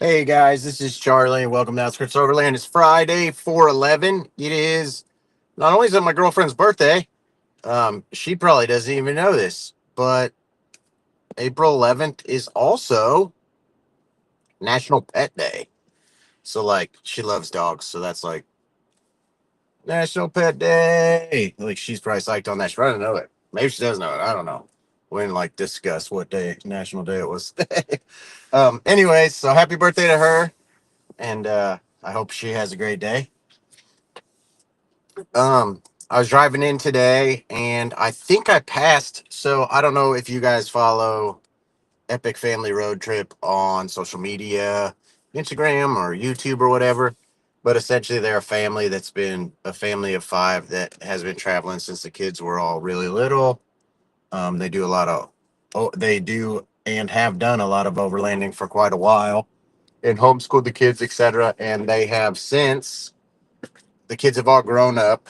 Hey guys, this is Charlie. Welcome to Outskirts Overland. It's Friday, 4/11. It is not only is it my girlfriend's birthday, she probably doesn't even know this, but April 11th is also National Pet Day. So, like, she loves dogs. So, that's like National Pet Day. Like, she's probably psyched on that. She probably doesn't know it. Maybe she does know it. I don't know. We didn't like discuss what day, National Day it was. Anyways, so happy birthday to her. And I hope she has a great day. Um, I was driving in today and I think I passed. So I don't know if you guys follow Epic Family Road Trip on social media, Instagram or YouTube or whatever. But essentially, they're a family that's been a family of five that has been traveling since the kids were all really little. They do a lot of, oh, they do and have done a lot of overlanding for quite a while and homeschooled the kids, etc. And they have since the kids have all grown up.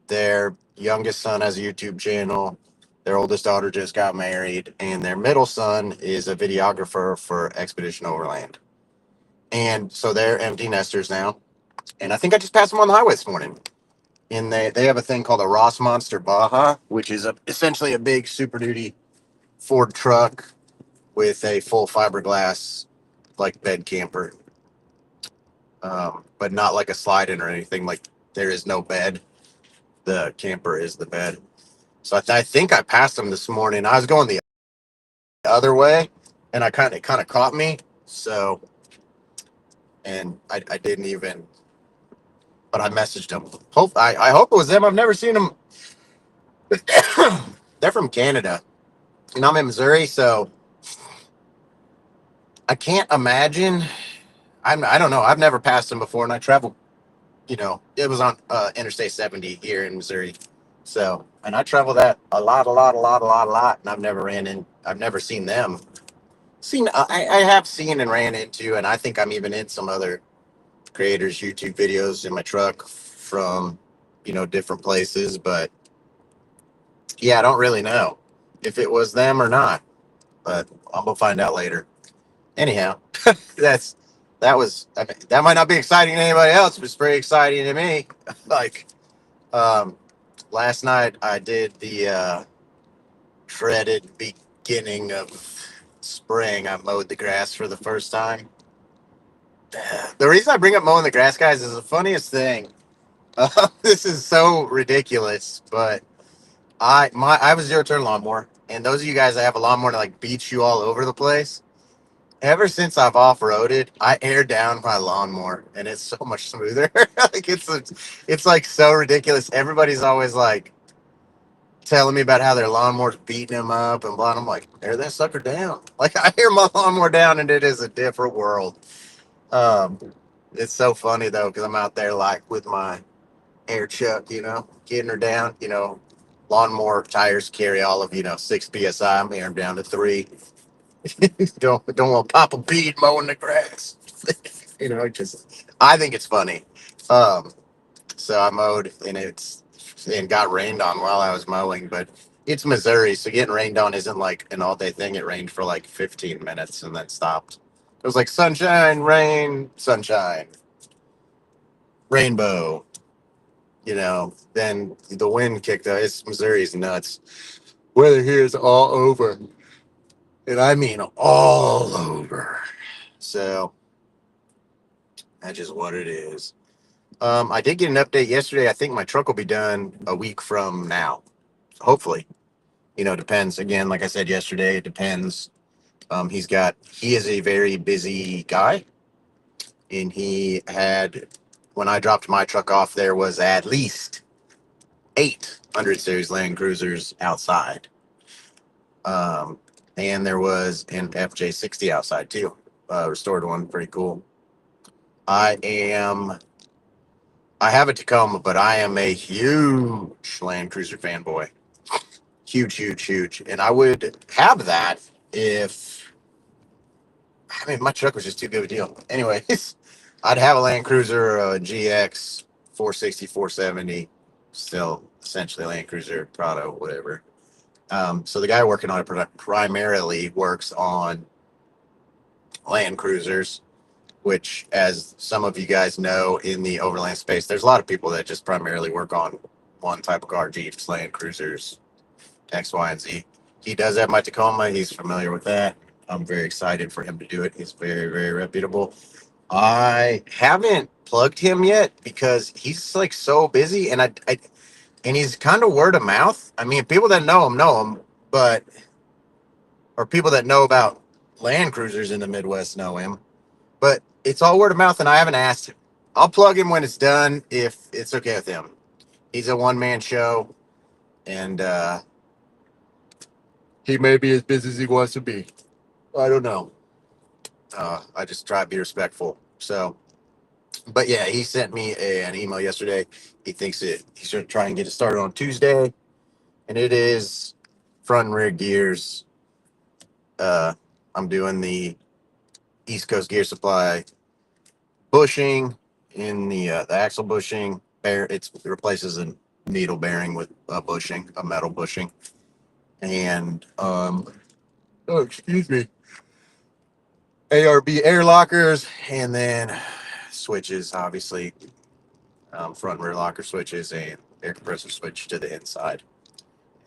Their youngest son has a YouTube channel. Their oldest daughter just got married, and their middle son is a videographer for Expedition Overland. And so they're empty nesters now. And I think I just passed them on the highway this morning. And they have a thing called a Ross Monster Baja, which is essentially a big Super Duty Ford truck with a full fiberglass like bed camper, but not like a slide-in or anything. Like there is no bed. The camper is the bed. So I think I passed him this morning. I was going the other way, and I kind of caught me. So, and I didn't even, but I messaged him. I hope it was them. I've never seen them. They're from Canada, and I'm in Missouri, so I can't imagine. I don't know. I've never passed them before, and I traveled. It was on Interstate 70 here in Missouri. So, and I travel that a lot, a lot, a lot, a lot, a lot, and I've never ran in. I've never seen them. I have seen and ran into, and I think I'm even in some other creators' YouTube videos in my truck from, different places. But yeah, I don't really know if it was them or not, but I'm gonna find out later. Anyhow, that's that might not be exciting to anybody else, but it's pretty exciting to me. Like, um, last night I did the dreaded beginning of spring. I mowed the grass for the first time. The reason I bring up mowing the grass, guys, is the funniest thing. This is so ridiculous, but I have a zero turn lawnmower, and those of you guys that have a lawnmower that like beats you all over the place. Ever since I've off roaded, I air down my lawnmower, and it's so much smoother. Like it's like so ridiculous. Everybody's always like telling me about how their lawnmower's beating them up and blah. And I'm like, air that sucker down. Like I hear my lawnmower down, and it is a different world. Um, it's so funny though because I'm out there like with my air chuck, getting her down. Lawnmower tires carry all of 6 psi. I'm airing down to 3. Don't want to pop a bead mowing the grass. Just I think it's funny. Um, so I mowed and got rained on while I was mowing, but it's Missouri, so getting rained on isn't like an all day thing. It rained for like 15 minutes and then stopped. It was like sunshine, rain, sunshine, rainbow. Then the wind kicked up. It's Missouri's nuts. Weather here is all over, and I mean all over. So that's just what it is. I did get an update yesterday. I think my truck will be done a week from now. Hopefully, depends. Again, like I said yesterday, it depends. He is a very busy guy, and when I dropped my truck off, there was at least 800 series Land Cruisers outside. Um, and there was an FJ60 outside too. Restored one, pretty cool. I am I have a Tacoma, but I am a huge Land Cruiser fanboy. Huge, huge, huge. And I would have that if, I mean, my truck was just too good of a deal. Anyways, I'd have a Land Cruiser, a GX 460, 470, still essentially Land Cruiser, Prado, whatever. So the guy working on it primarily works on Land Cruisers. which, as some of you guys know, in the overland space, there's a lot of people that just primarily work on one type of car: Jeeps, Land Cruisers, X, Y, and Z. He does have my Tacoma. He's familiar with that. I'm very excited for him to do it. He's very, very reputable. I haven't plugged him yet because he's like so busy, and and he's kind of word of mouth. I mean, people that know him, but or people that know about Land Cruisers in the Midwest know him, but it's all word of mouth, and I haven't asked him. I'll plug him when it's done if it's okay with him. He's a one man show, and he may be as busy as he wants to be. I don't know. I just try to be respectful. So, but yeah, he sent me an email yesterday. He's going to try and get it started on Tuesday, and it is front and rear gears. Uh, I'm doing the East Coast Gear Supply bushing in the axle bushing. It replaces a needle bearing with a bushing, a metal bushing, and oh, excuse me, ARB air lockers, and then switches, obviously, front and rear locker switches, and air compressor switch to the inside.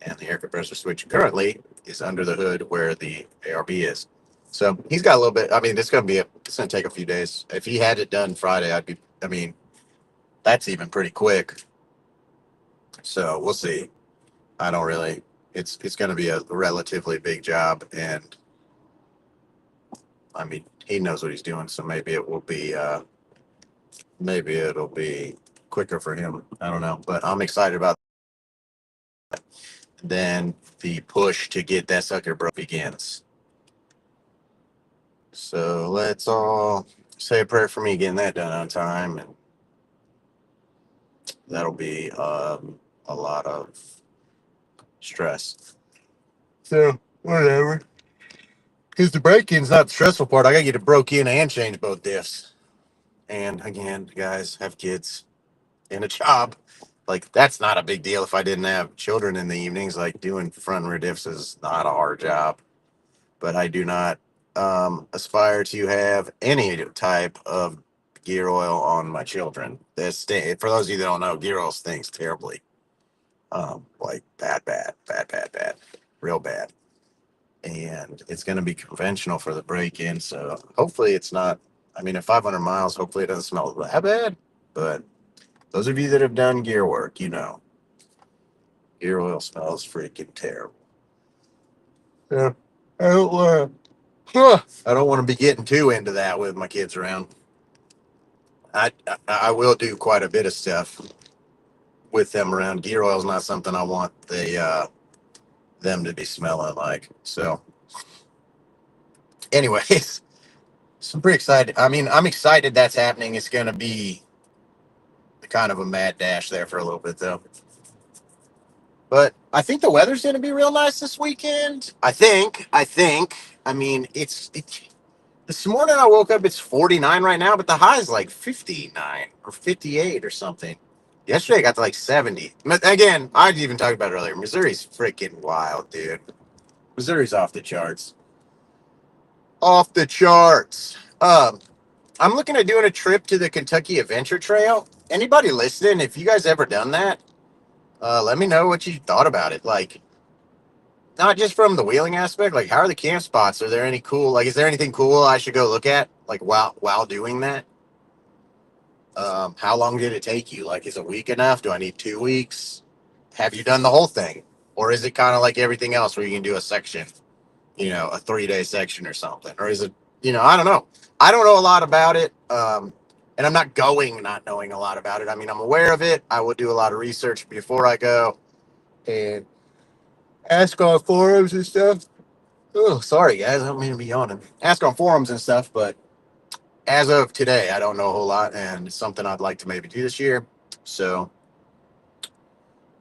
And the air compressor switch currently is under the hood where the ARB is. So he's got a little bit. I mean, it's going to take a few days. If he had it done Friday, I mean, that's even pretty quick. So we'll see. I don't really, it's going to be a relatively big job. And I mean, he knows what he's doing. So maybe it'll be quicker for him. I don't know, but I'm excited about that. Then the push to get that sucker broke begins. So let's all say a prayer for me getting that done on time, and that'll be a lot of stress. So whatever. Because the break-in's not the stressful part. I gotta get it broke in and change both diffs. And again, guys, have kids and a job. Like, that's not a big deal if I didn't have children in the evenings. Like, doing front and rear diffs is not a hard job. But I do not aspire to have any type of gear oil on my children. For those of you that don't know, gear oil stinks terribly. Like bad, real bad. And it's going to be conventional for the break-in. So hopefully it's not. I mean, at 500 miles, hopefully it doesn't smell that bad. But those of you that have done gear work, gear oil smells freaking terrible. Yeah, I don't want to be getting too into that with my kids around. I will do quite a bit of stuff with them around. Gear oil is not something I want them to be smelling like. So, anyways, so I'm pretty excited. I mean, I'm excited that's happening. It's going to be kind of a mad dash there for a little bit, though. But I think the weather's going to be real nice this weekend. I think. I mean, this morning I woke up, it's 49 right now, but the high is like 59 or 58 or something. Yesterday I got to like 70. But again, I even talked about it earlier. Missouri's freaking wild, dude. Missouri's off the charts. Off the charts. I'm looking at doing a trip to the Kentucky Adventure Trail. Anybody listening, if you guys ever done that, let me know what you thought about it. Like, not just from the wheeling aspect, like how are the camp spots? Are there any cool, like, is there anything cool I should go look at, like, while doing that? How long did it take you? Like, is a week enough? Do I need 2 weeks? Have you done the whole thing? Or is it kind of like everything else where you can do a section, a 3 day section or something? Or is it, I don't know. I don't know a lot about it. And I'm not going not knowing a lot about it. I mean, I'm aware of it. I will do a lot of research before I go and ask on forums and stuff. Oh, sorry, guys. I don't mean to be yawning. Ask on forums and stuff, but as of today, I don't know a whole lot, and it's something I'd like to maybe do this year. So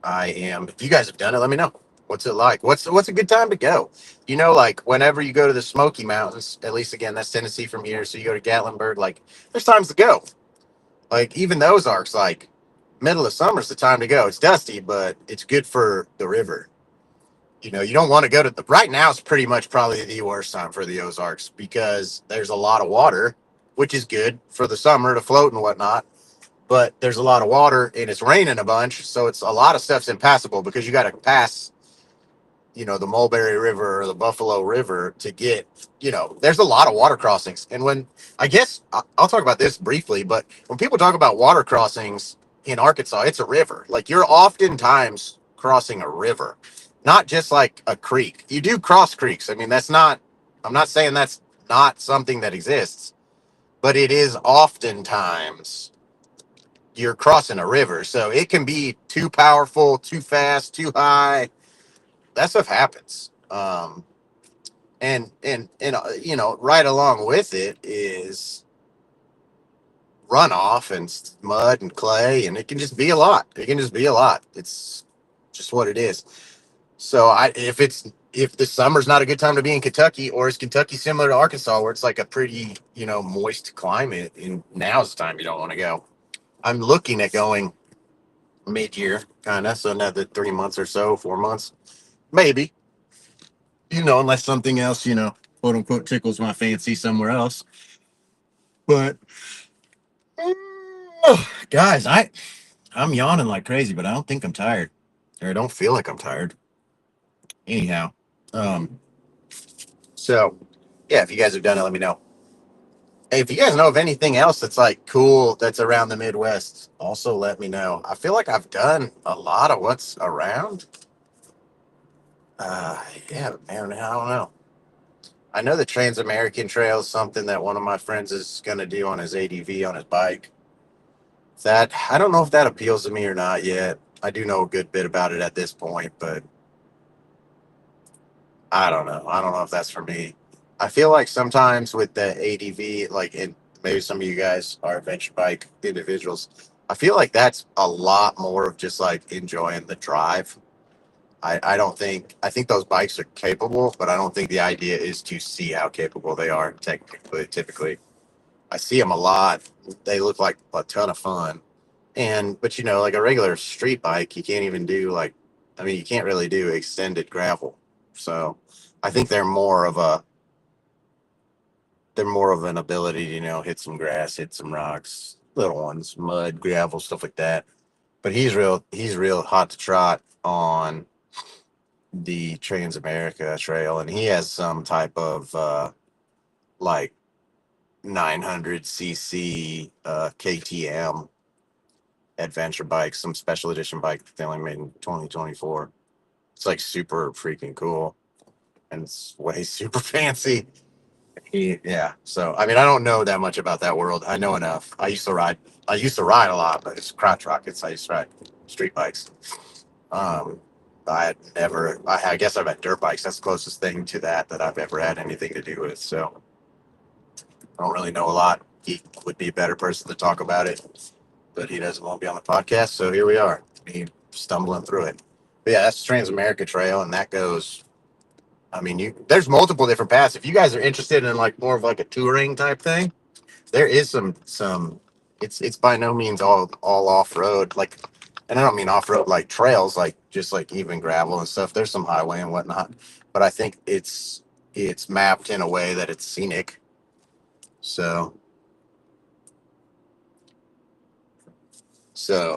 if you guys have done it, let me know. What's it like? What's a good time to go? Like whenever you go to the Smoky Mountains, at least again, that's Tennessee from here. So you go to Gatlinburg, like there's times to go. Like even the Ozarks, like middle of summer's the time to go. It's dusty, but it's good for the river. You don't want to go right now is pretty much probably the worst time for the Ozarks because there's a lot of water. which is good for the summer to float and whatnot. But there's a lot of water and it's raining a bunch, so it's a lot of stuff's impassable because you got to pass, the Mulberry River or the Buffalo River to get, there's a lot of water crossings. And when, I guess, I'll talk about this briefly, but when people talk about water crossings in Arkansas, it's a river. Like you're oftentimes crossing a river, not just like a creek. You do cross creeks. I mean, I'm not saying that's not something that exists, but it is oftentimes you're crossing a river. So it can be too powerful, too fast, too high. That stuff happens. And right along with it is runoff and mud and clay, and it can just be a lot. It can just be a lot. It's just what it is. So if the summer's not a good time to be in Kentucky, or is Kentucky similar to Arkansas, where it's like a pretty moist climate, and now's the time you don't want to go. I'm looking at going mid-year, kind of, so another 3 months or so, 4 months, maybe. Unless something else, quote unquote, tickles my fancy somewhere else. But guys, I'm yawning like crazy, but I don't think I'm tired, or I don't feel like I'm tired. Anyhow, um, so yeah, if you guys have done it, let me know. Hey, if you guys know of anything else that's like cool that's around the Midwest, also let me know. I feel like I've done a lot of what's around. Yeah, man, I don't know. I know the Trans American Trail is something that one of my friends is going to do on his ADV on his bike. That I don't know if that appeals to me or not yet. I do know a good bit about it at this point, but I don't know. I don't know if that's for me. I feel like sometimes with the ADV, like, and maybe some of you guys are adventure bike individuals, I feel like that's a lot more of just like enjoying the drive. I don't think, I think those bikes are capable, but I don't think the idea is to see how capable they are technically, typically. I see them a lot. They look like a ton of fun. But like a regular street bike, you can't even do like, I mean, you can't really do extended gravel. So I think they're more of an ability to, hit some grass, hit some rocks, little ones, mud, gravel, stuff like that. But he's real hot to trot on the Trans America Trail, and he has some type of like 900cc KTM adventure bike, some special edition bike that they only made in 2024. It's like super freaking cool, and it's way super fancy. Yeah. So I mean, I don't know that much about that world. I know enough. I used to ride a lot, but it's crotch rockets. I used to ride street bikes. Um, I had never. I guess I've had dirt bikes. That's the closest thing to that I've ever had anything to do with. So I don't really know a lot. He would be a better person to talk about it, but he doesn't want to be on the podcast. So here we are, me stumbling through it. But yeah, that's the Trans America Trail, and that goes. I mean, there's multiple different paths. If you guys are interested in like more of like a touring type thing, there is some. It's by no means all off road. Like, and I don't mean off road like trails, like just like even gravel and stuff. There's some highway and whatnot, but I think it's mapped in a way that it's scenic. So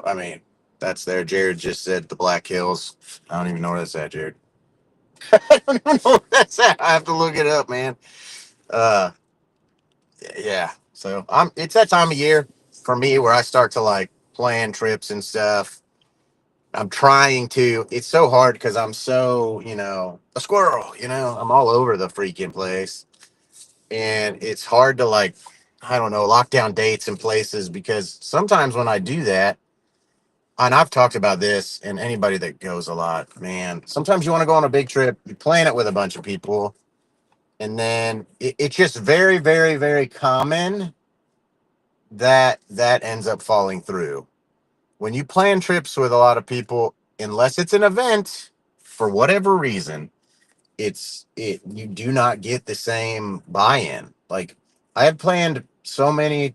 I mean, that's there. Jared just said the Black Hills. I don't even know where that's at, Jared. I don't even know where that's at. I have to look it up, man. Uh, yeah. So it's that time of year for me where I start to like plan trips and stuff. I'm trying to. It's so hard because I'm so, a squirrel. I'm all over the freaking place, and it's hard to like, I don't know, lock down dates and places because sometimes when I do that, and I've talked about this, and anybody that goes a lot, man, sometimes you want to go on a big trip, you plan it with a bunch of people, and then it's just very, very, very common that that ends up falling through. When you plan trips with a lot of people, unless it's an event, for whatever reason, you do not get the same buy-in. Like I have planned so many,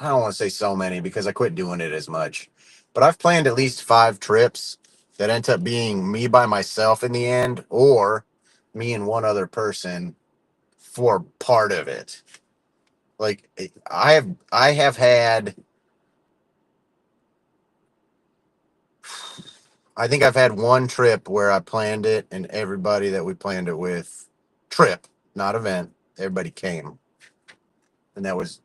I don't want to say so many because I quit doing it as much, but I've planned at least 5 trips that end up being me by myself in the end, or me and one other person for part of it. Like I have had, I think I've had one trip where I planned it and everybody that we planned it with, trip, not event, everybody came. And that was,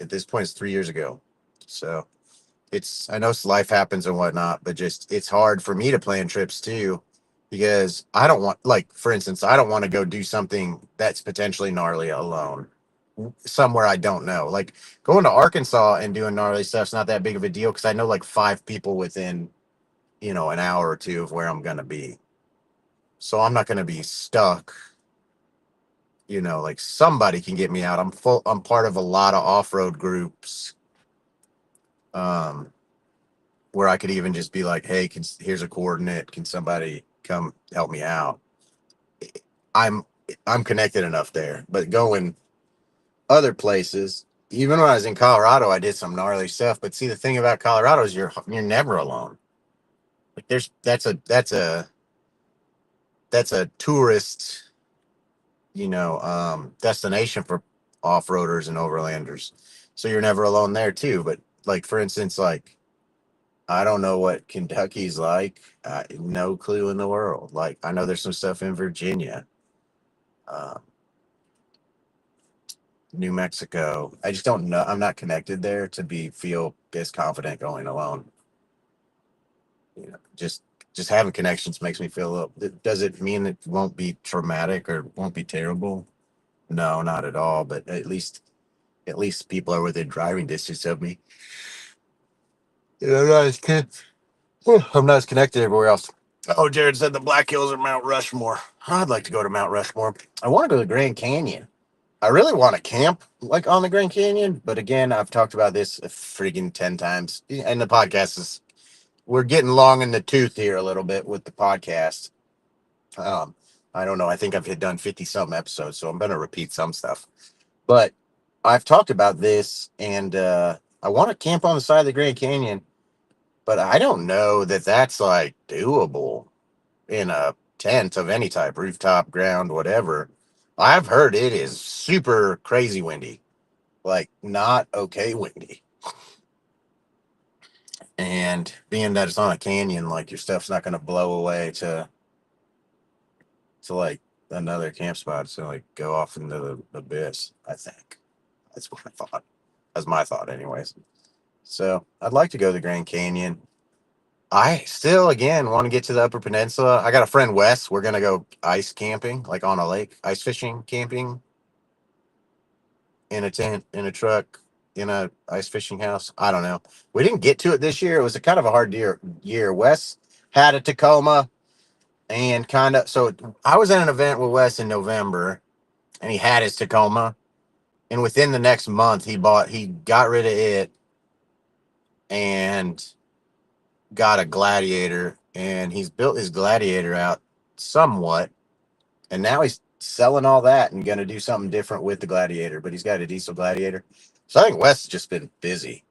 at this point, it's 3 years ago. So I know life happens and whatnot, but just it's hard for me to plan trips too, because I don't want, like, for instance, I don't want to go do something that's potentially gnarly alone somewhere I don't know. Like going to Arkansas and doing gnarly stuff's not that big of a deal because I know like five people within, an hour or two of where I'm gonna be. So I'm not gonna be stuck. Like somebody can get me out. I'm part of a lot of off-road groups, um, where I could even just be like, hey, here's a coordinate. Can somebody come help me out? I'm I'm connected enough there. But going other places, even when I was in Colorado, I did some gnarly stuff. But see, the thing about Colorado is you're never alone. Like that's a tourist, destination for off-roaders and overlanders. So you're never alone there too. But like for instance, like I don't know what Kentucky's like. No clue in the world. Like I know there's some stuff in Virginia, uh, New Mexico. I just don't know. I'm not connected there to be feel as confident going alone. Just having connections makes me feel a little. Does it mean it won't be traumatic or won't be terrible? No, not at all. But at least people are within driving distance of me. I'm not as connected everywhere else. Oh, Jared said the Black Hills are Mount Rushmore. I'd like to go to Mount Rushmore. I want to go to the Grand Canyon. I really want to camp like on the Grand Canyon, but again, I've talked about this a freaking 10 times. And the podcast is we're getting long in the tooth here a little bit with the podcast. Um, I don't know. I think I've had done 50 something episodes, so I'm gonna repeat some stuff. But I've talked about this, and I want to camp on the side of the Grand Canyon, but I don't know that that's like doable in a tent of any type, rooftop, ground, whatever. I've heard it is super crazy windy, like not okay windy. And being that it's on a canyon, like your stuff's not going to blow away to like another camp spot. So like go off into the abyss. I think that's what I thought. That's my thought, anyways. So I'd like to go to the Grand Canyon. I still, again, want to get to the Upper Peninsula. I got a friend, Wes. We're gonna go ice camping, like on a lake, ice fishing, camping in a tent, in a truck, in a ice fishing house. I don't know. We didn't get to it this year. It was a kind of a hard year. Wes had a Tacoma and kind of so I was at an event with Wes in November and he had his Tacoma. And within the next month he got rid of it and got a Gladiator, and he's built his Gladiator out somewhat, and now he's selling all that and going to do something different with the Gladiator, but he's got a diesel Gladiator. So I think Wes has just been busy,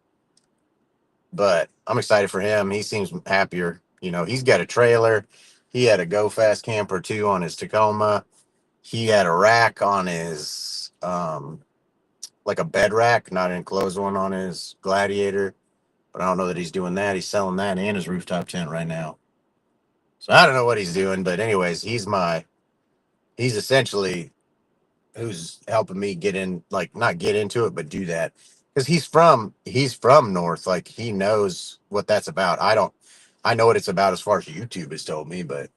but I'm excited for him. He seems happier. He's got a trailer. He had a Go Fast camper too on his Tacoma. He had a rack on his, like a bed rack, not an enclosed one on his Gladiator. But I don't know that he's doing that. He's selling that and his rooftop tent right now. So I don't know what he's doing, but anyways, he's essentially who's helping me get in, like not get into it, but do that because he's from North, like he knows what that's about. I know what it's about as far as YouTube has told me, but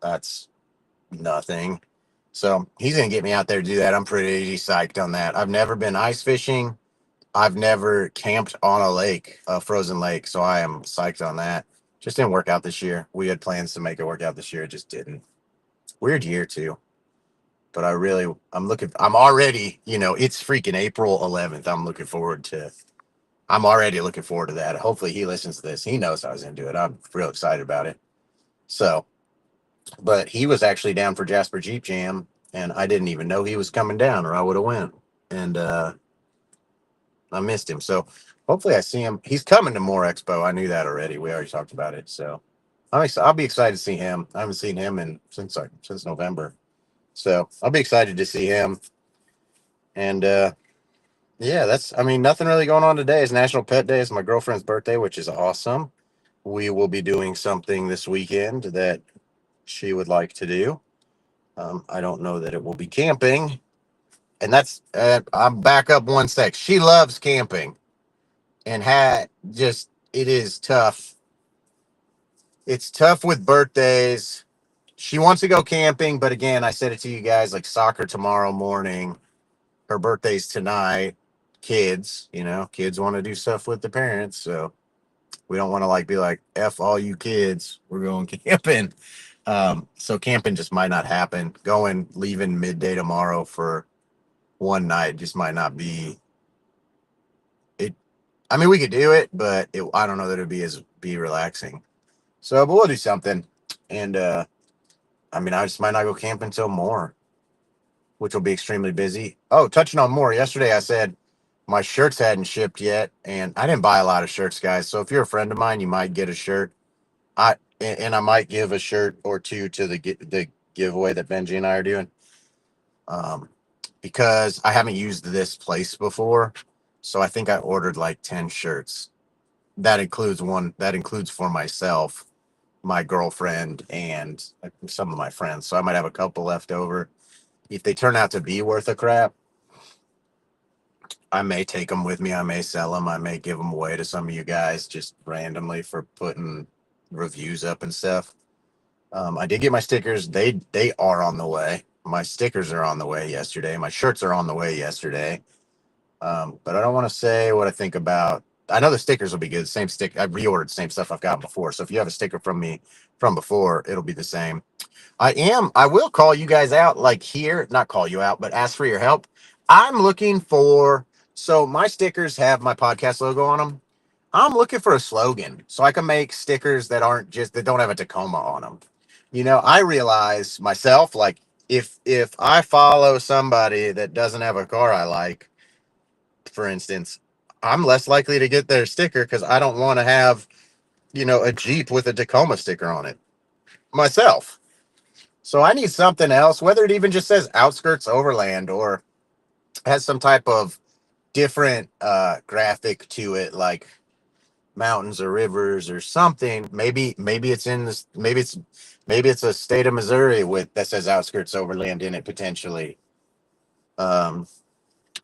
that's nothing. So he's gonna get me out there to do that. I'm pretty psyched on that. I've never been ice fishing. I've never camped on a lake, a frozen lake, so I am psyched on that. Just didn't work out this year. We had plans to make it work out this year. It just didn't. Weird year too. But I'm already, it's freaking April 11th. I'm already looking forward to that. Hopefully he listens to this. He knows I was into it. I'm real excited about it. So, but he was actually down for Jasper Jeep Jam and I didn't even know he was coming down or I would have went. And, I missed him. So hopefully I see him. He's coming to More Expo. I knew that already. We already talked about it. So I'll be excited to see him. I haven't seen him since November. So I'll be excited to see him. And Yeah, I mean, nothing really going on today. It's National Pet Day. It's my girlfriend's birthday, which is awesome. We will be doing something this weekend that she would like to do. I don't know that it will be camping. And I'm back up one sec. She loves camping and had just, it is tough. It's tough with birthdays. She wants to go camping, but again, I said it to you guys like soccer tomorrow morning. Her birthday's tonight. Kids want to do stuff with the parents. So we don't want to like be like, F all you kids, we're going camping. So camping just might not happen. Leaving midday tomorrow for one night just might not be it. I mean, we could do it, but I don't know that it'd be relaxing. So, but we'll do something. And, I mean, I just might not go camping until more, which will be extremely busy. Oh, touching on more, yesterday I said my shirts hadn't shipped yet, and I didn't buy a lot of shirts, guys. So if you're a friend of mine, you might get a shirt. And I might give a shirt or two to the giveaway that Benji and I are doing. Um, because I haven't used this place before, so I think I ordered like 10 shirts. That includes one. That includes for myself, my girlfriend, and some of my friends. So I might have a couple left over. If they turn out to be worth a crap, I may take them with me. I may sell them. I may give them away to some of you guys just randomly for putting reviews up and stuff. I did get my stickers. They are on the way. My stickers are on the way yesterday. My shirts are on the way yesterday. But I don't want to say what I think about. I know the stickers will be good. Same stick. I reordered the same stuff I've got before. So if you have a sticker from me from before, it'll be the same. I will call you guys out, like here, not call you out, but ask for your help. I'm looking for, so my stickers have my podcast logo on them. I'm looking for a slogan so I can make stickers that don't have a Tacoma on them. I realize myself, like, if I follow somebody that doesn't have a car I like, for instance, I'm less likely to get their sticker because I don't want to have, a Jeep with a Tacoma sticker on it myself. So I need something else, whether it even just says outskirts overland or has some type of different graphic to it, like mountains or rivers or something. Maybe it's in this. Maybe it's a state of Missouri with that says outskirts overland in it potentially. Um,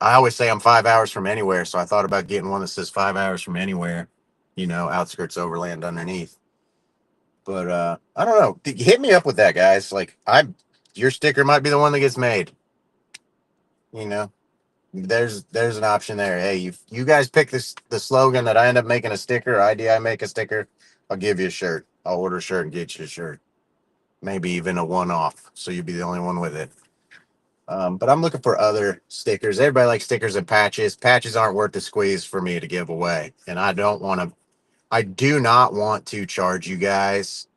I always say I'm 5 hours from anywhere, so I thought about getting one that says 5 hours from anywhere. Outskirts overland underneath. But I don't know. Hit me up with that, guys. Like your sticker might be the one that gets made. You know, there's an option there. Hey, you guys pick the slogan that I end up making a sticker. Idea I make a sticker. I'll give you a shirt. I'll order a shirt and get you a shirt. Maybe even a one off, so you'll be the only one with it. But I'm looking for other stickers. Everybody likes stickers and patches. Patches aren't worth the squeeze for me to give away, and I don't want to. I do not want to charge you guys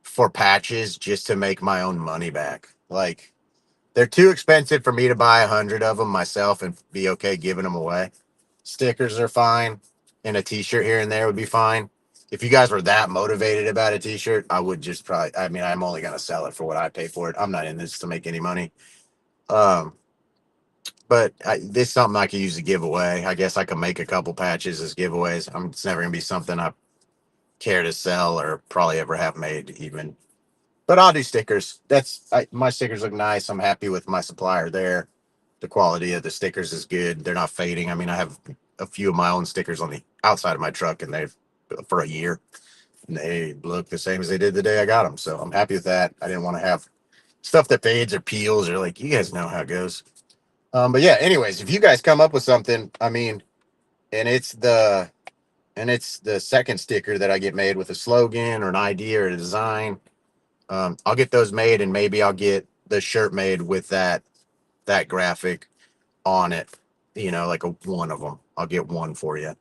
for patches just to make my own money back. Like they're too expensive for me to buy 100 of them myself and be okay giving them away. Stickers are fine, and a T-shirt here and there would be fine. If you guys were that motivated about a T-shirt, I would just probably. I mean, I'm only gonna sell it for what I pay for it. I'm not in this to make any money. Um, but this is something I could use to give away. I guess I could make a couple patches as giveaways. It's never gonna be something I care to sell or probably ever have made even. But I'll do stickers. My stickers look nice. I'm happy with my supplier there. The quality of the stickers is good. They're not fading. I mean, I have a few of my own stickers on the outside of my truck, and they've for a year, and they look the same as they did the day I got them. So I'm happy with that. I didn't want to have stuff that fades or peels or like you guys know how it goes. But yeah. Anyways, if you guys come up with something, I mean, and it's the it's the second sticker that I get made with a slogan or an idea or a design. I'll get those made, and maybe I'll get the shirt made with that graphic on it. Like one of them. I'll get one for you.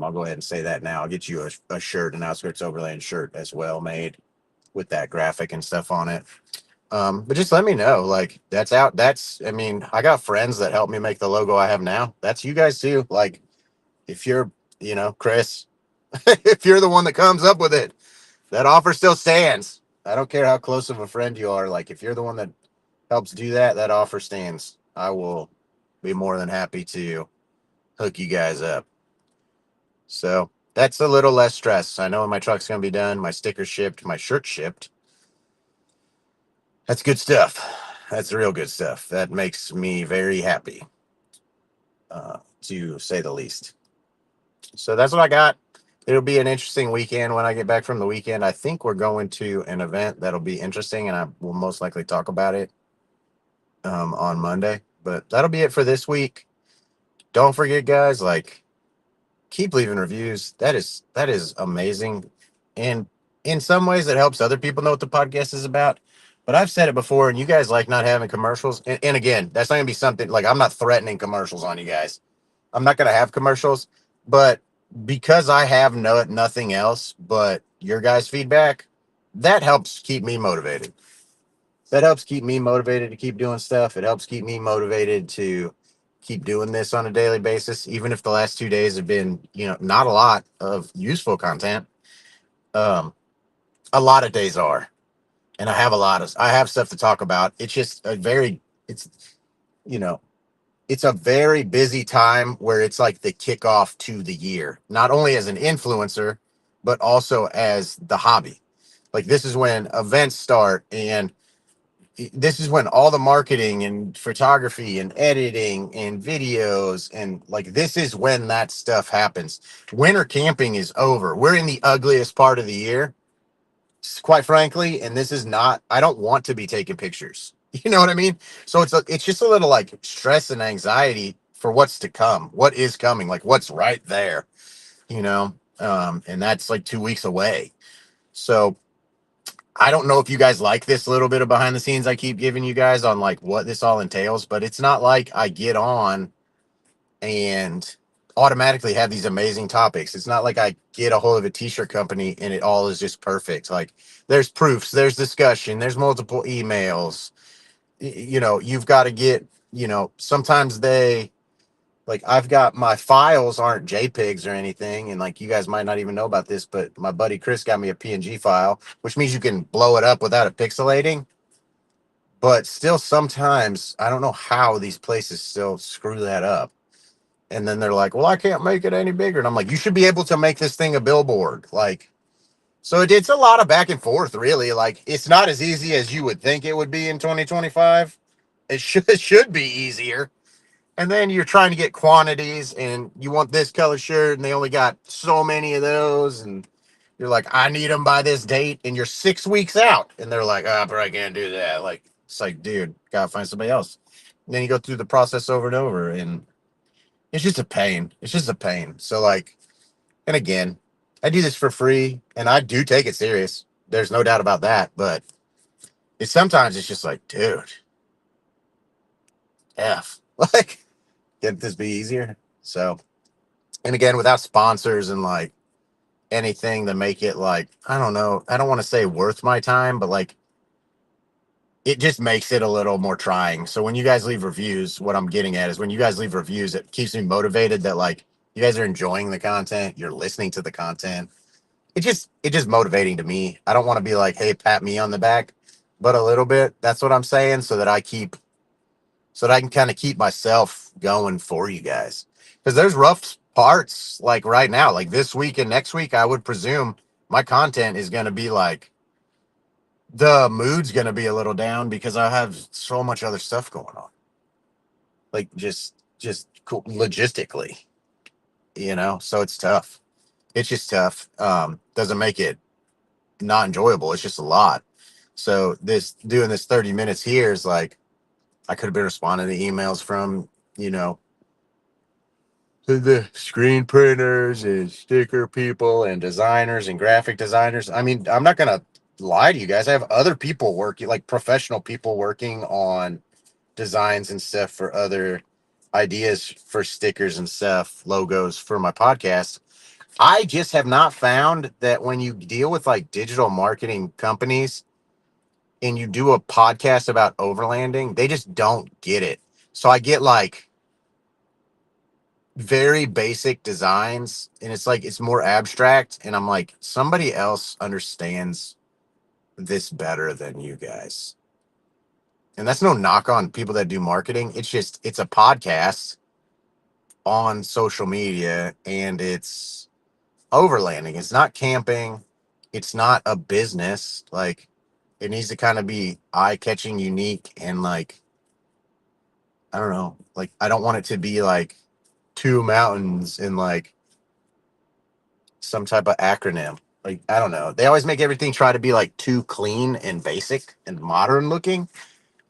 I'll go ahead and say that now. I'll get you a shirt, an Outskirts Overland shirt as well, made with that graphic and stuff on it. But just let me know. Like that's out. I mean, I got friends that help me make the logo I have now. That's you guys too. Like if you're, Chris, if you're the one that comes up with it, that offer still stands. I don't care how close of a friend you are. Like if you're the one that helps do that, that offer stands. I will. be more than happy to hook you guys up. So that's a little less stress. I know my truck's gonna be done, my sticker shipped, my shirt shipped. That's good stuff. That's real good stuff. That makes me very happy, to say the least. So that's what I got. It'll be an interesting weekend when I get back from the weekend. I think we're going to an event that'll be interesting, and I will most likely talk about it on Monday. But that'll be it for this week. Don't forget, guys, like keep leaving reviews. That is amazing, and in some ways, it helps other people know what the podcast is about. But I've said it before, and you guys like not having commercials. And again, that's not gonna be something like I'm not threatening commercials on you guys. I'm not gonna have commercials, but because I have nothing else but your guys' feedback, that helps keep me motivated. That helps keep me motivated to keep doing stuff. It helps keep me motivated to keep doing this on a daily basis, even if the last 2 days have been, not a lot of useful content. Um, a lot of days are, and I have stuff to talk about. It's just it's, you know, it's a very busy time where it's like the kickoff to the year, not only as an influencer, but also as the hobby. Like this is when events start, and this is when all the marketing and photography and editing and videos and like this is when that stuff happens. Winter camping is over. We're in the ugliest part of the year, quite frankly, and this is not, I don't want to be taking pictures. You know what I mean? So it's just a little like stress and anxiety for what's to come, what is coming, like what's right there, and that's like 2 weeks away. So I don't know if you guys like this little bit of behind the scenes I keep giving you guys on like what this all entails, but it's not like I get on and automatically have these amazing topics. It's not like I get a hold of a t-shirt company and it all is just perfect. Like there's proofs, there's discussion, there's multiple emails. You've got to get, sometimes they like I've got my files aren't JPEGs or anything, and like you guys might not even know about this, but my buddy Chris got me a PNG file, which means you can blow it up without it pixelating. But still, sometimes I don't know how these places still screw that up. And then they're like, "Well, I can't make it any bigger," and I'm like, "You should be able to make this thing a billboard." Like, so it's a lot of back and forth, really. Like, it's not as easy as you would think it would be in 2025. It should be easier. And then you're trying to get quantities and you want this color shirt and they only got so many of those. And you're like, I need them by this date. And you're 6 weeks out. And they're like, oh, but I can't do that. Like, it's like, dude, gotta find somebody else. And then you go through the process over and over. And it's just a pain. It's just a pain. So, like, and again, I do this for free and I do take it serious. There's no doubt about that. But sometimes it's just like, dude, F. Like, can't this be easier? So, and again, without sponsors and like anything to make it like, I don't know, I don't want to say worth my time, but like it just makes it a little more trying. So when you guys leave reviews, what I'm getting at is when you guys leave reviews, it keeps me motivated that like you guys are enjoying the content, you're listening to the content. It's just motivating to me. I don't want to be like, hey, pat me on the back, but a little bit. That's what I'm saying, so that I can kind of keep myself going for you guys. Because there's rough parts like right now, like this week and next week, I would presume my content is going to be like the mood's going to be a little down because I have so much other stuff going on. Like just cool, logistically, so it's tough. It's just tough. Doesn't make it not enjoyable. It's just a lot. So this doing this 30 minutes here is like I could have been responding to emails from, you know, the screen printers and sticker people and designers and graphic designers. I mean, I'm not gonna lie to you guys. I have other people working, like professional people working on designs and stuff for other ideas for stickers and stuff, logos for my podcast. I just have not found that when you deal with like digital marketing companies and you do a podcast about overlanding, they just don't get it. So I get like very basic designs and it's like it's more abstract and I'm like somebody else understands this better than you guys. and that's no knock on people that do marketing. It's just it's a podcast on social media, and it's overlanding. It's not camping. It's not a business. Like it needs to kind of be eye catching, unique, and like I don't know. Like I don't want it to be like two mountains in like some type of acronym. Like I don't know. They always make everything try to be like too clean and basic and modern looking.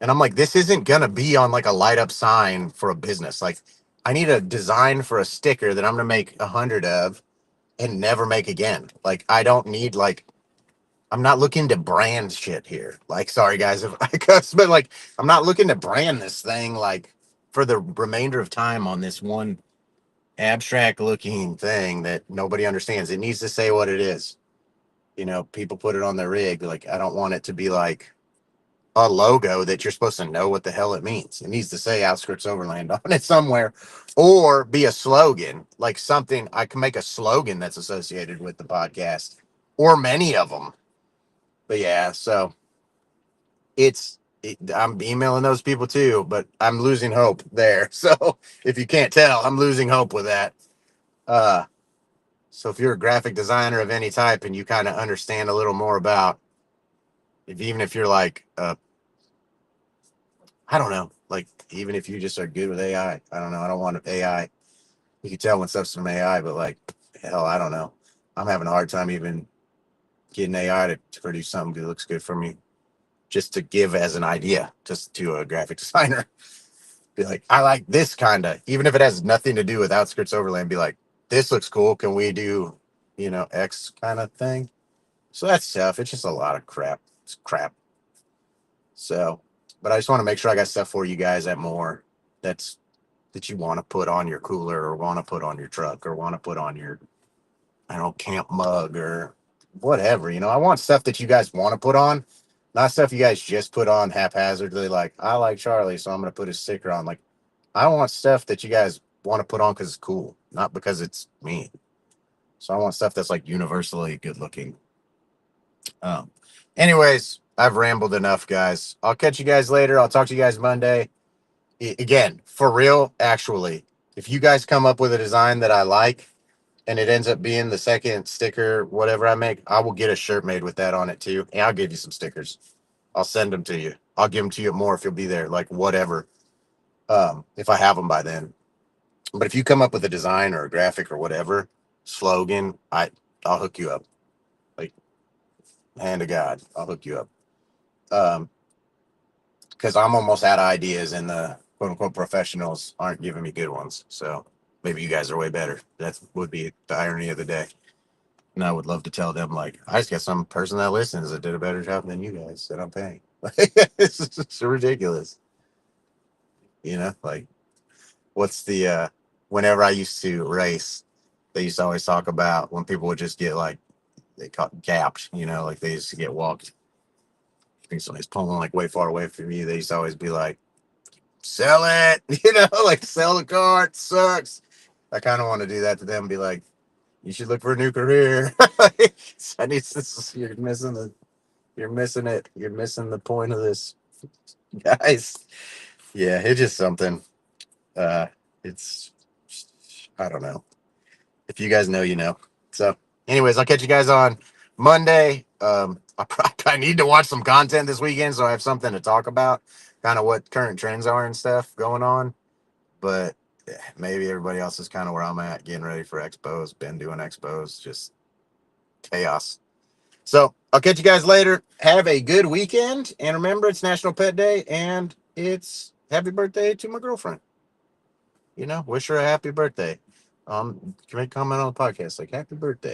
And I'm like, this isn't gonna be on like a light up sign for a business. Like I need a design for a sticker that I'm gonna make 100 of and never make again. Like I don't need like I'm not looking to brand shit here. Like, sorry guys if I cuss, but like I'm not looking to brand this thing like for the remainder of time on this one abstract looking thing that nobody understands. It needs to say what it is. You know, people put it on their rig. Like, I don't want it to be like a logo that you're supposed to know what the hell it means. It needs to say Outskirts Overland on it somewhere, or be a slogan, like something I can make a slogan that's associated with the podcast, or many of them. But yeah, so I'm emailing those people too, but I'm losing hope there. So if you can't tell, I'm losing hope with that. Uh, so if you're a graphic designer of any type and you kind of understand a little more about, even if you're like, I don't know, like even if you just are good with AI, I don't know. I don't want AI. You can tell when stuff's from AI, but like, hell, I don't know. I'm having a hard time even getting AI to produce something that looks good for me, just to give as an idea, just to a graphic designer. Be like, I like this kind of, even if it has nothing to do with Outskirts Overland. Be like, this looks cool. Can we do, X kind of thing? So that's tough. It's just a lot of crap. It's crap. So, but I just want to make sure I got stuff for you guys at more that's that you want to put on your cooler or want to put on your truck or want to put on your, I don't know, camp mug or whatever. I want stuff that you guys want to put on, not stuff you guys just put on haphazardly. Like, I like Charlie, so I'm going to put a sticker on. Like, I want stuff that you guys want to put on because it's cool, not because it's me. So I want stuff that's like universally good looking. Um, anyways, I've rambled enough, guys. I'll catch you guys later. I'll talk to you guys Monday. Again, for real, actually, if you guys come up with a design that I like and it ends up being the second sticker, whatever I make, I will get a shirt made with that on it too. And I'll give you some stickers. I'll send them to you. I'll give them to you more if you'll be there, like whatever. If I have them by then. But if you come up with a design or a graphic or whatever slogan, I'll hook you up. Like, hand to God, I'll hook you up. Um, because I'm almost out of ideas, and the quote unquote professionals aren't giving me good ones. So maybe you guys are way better. That would be the irony of the day. And I would love to tell them, like, I just got some person that listens that did a better job than you guys that I'm paying. It's ridiculous. Like, what's the, whenever I used to race, they used to always talk about when people would just get like, they caught gapped, like they used to get walked. I think somebody's pulling like way far away from you. They used to always be like, sell it, like sell the car. It sucks. I kind of want to do that to them. Be like, you should look for a new career. I need this. You're missing it. You're missing the point of this, guys. Yeah, it's just something. Uh, it's I don't know. If you guys know, you know. So, anyways, I'll catch you guys on Monday. I need to watch some content this weekend so I have something to talk about, kind of what current trends are and stuff going on. But yeah, maybe everybody else is kind of where I'm at, getting ready for expos. Been doing expos, just chaos. So I'll catch you guys later. Have a good weekend, and remember, it's National Pet Day, and it's happy birthday to my girlfriend. Wish her a happy birthday. Can make a comment on the podcast like happy birthday.